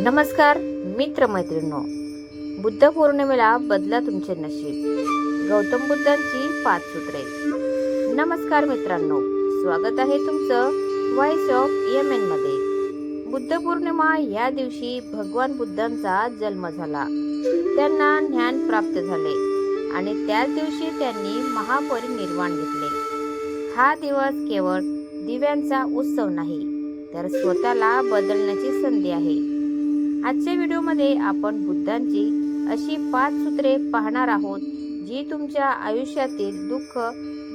नमस्कार मित्रमैत्रिणींनो, बुद्ध पौर्णिमेला बदला तुमचे नशीब. गौतम बुद्धांची 5 सूत्रे. नमस्कार मित्रांनो, स्वागत आहे तुमचं व्हॉइस ऑफ यमेन मध्ये. बुद्ध पौर्णिमा या दिवशी भगवान बुद्धांचा जन्म झाला. त्यांना ज्ञान प्राप्त झाले आणि त्याच दिवशी त्यांनी महापरिनिर्वाण घेतले. हा दिवस केवळ दिव्यांचा उत्सव नाही, तर स्वतःला बदलण्याची संधी आहे. आजच्या व्हिडिओमध्ये आपण बुद्धांची अशी 5 सूत्रे पाहणार आहोत, जी तुमच्या आयुष्यातील दुःख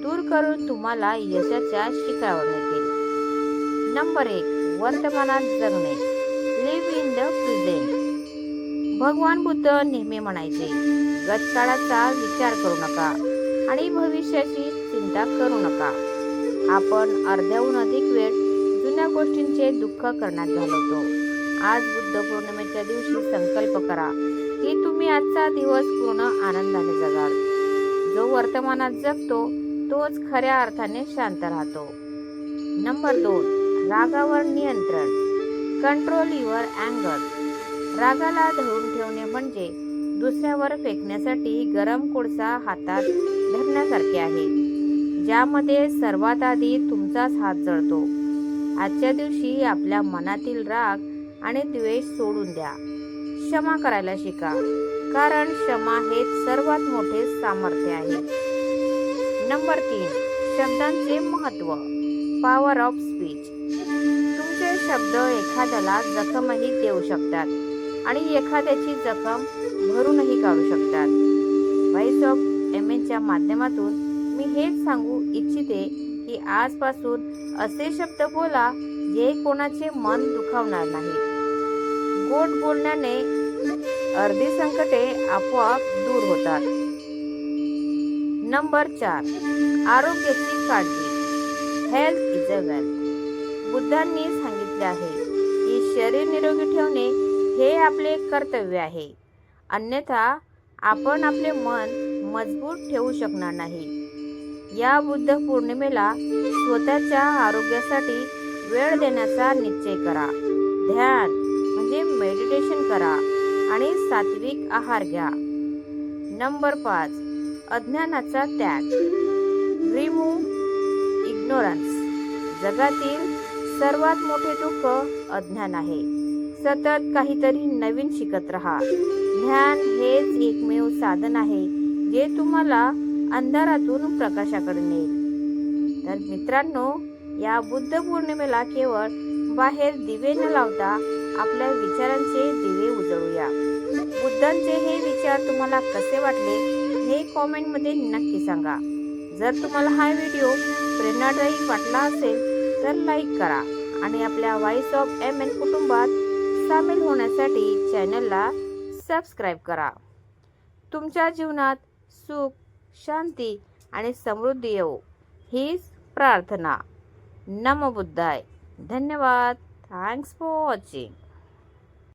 दूर करून तुम्हाला यशाच्या शिखरावर नेतील. नंबर 1. वर्तमानात जगणे. Live in the present. भगवान बुद्ध नेहमी म्हणायचे, गतकाळाचा विचार करू नका आणि भविष्याची चिंता करू नका. आपण अर्ध्याहून अधिक वेळ जुन्या गोष्टींचे दुःख करण्यात घालवतो. आज बुद्ध पौर्णिमेच्या दिवशी संकल्प करा की तुम्ही आजचा दिवस पूर्ण आनंदाने जगाल. जो वर्तमानात जगतो तोच खऱ्या अर्थाने शांत राहतो. नंबर 2. रागावर नियंत्रण. Control your अँगर. रागाला धरून ठेवणे म्हणजे दुसऱ्यावर फेकण्यासाठी गरम कोळसा हातात धरण्यासारखे आहे, ज्यामध्ये सर्वात आधी तुमचाच हात जळतो. आजच्या दिवशी आपल्या मनातील राग आणि द्वेष सोडून द्या. क्षमा करायला शिका, कारण क्षमा हे सर्वात मोठे सामर्थ्य आहे. नंबर 3. शब्दांचे महत्त्व. Power of speech. तुमचे शब्द एखाद्याला जखमही देऊ शकतात आणि एखाद्याची जखम भरूनही काढू शकतात. व्हॉइस ऑफ यमेनच्या माध्यमातून मी हेच सांगू इच्छिते की आजपासून असे शब्द बोला जे कोणाचे मन दुखावणार नाही. गोड बोलण्याने अर्धी संकटे आपोआप दूर होतात. नंबर 4. आरोग्याची काळजी. Health is a wealth. बुद्धांनी सांगितले आहे की शरीर निरोगी ठेवणे हे आपले कर्तव्य आहे, अन्यथा आपण आपले मन मजबूत ठेवू शकणार नाही. या बुद्ध पौर्णिमेला स्वतःच्या आरोग्यासाठी वेळ देण्याचा निश्चय करा. ध्यान म्हणजे मेडिटेशन करा आणि सात्विक आहार घ्या. नंबर 5. अज्ञानाचा त्याग. Remove ignorance. जगातील सर्वात मोठे दुःख अज्ञान आहे. सतत काहीतरी नवीन शिकत राहा. ध्यान हेच एकमेव साधन आहे जे तुम्हाला अंधारातून प्रकाशाकडे नेईल. तर मित्रांनो, या बुद्ध पौर्णिमेला केवळ बाहेर दिवे न लावता आपल्या विचारांचे दिवे उजळूया. बुद्धांचे हे विचार तुम्हाला कसे वाटले हे कॉमेंटमध्ये नक्की सांगा. जर तुम्हाला हा व्हिडिओ प्रेरणादायी वाटला असेल तर लाईक करा आणि आपल्या व्हॉइस ऑफ यमेन कुटुंबात सामील होण्यासाठी चॅनलला सबस्क्राईब करा. तुमच्या जीवनात सुख, शांती आणि समृद्धी येवो हीच प्रार्थना. नमो बुद्धाय. धन्यवाद. Thanks for watching.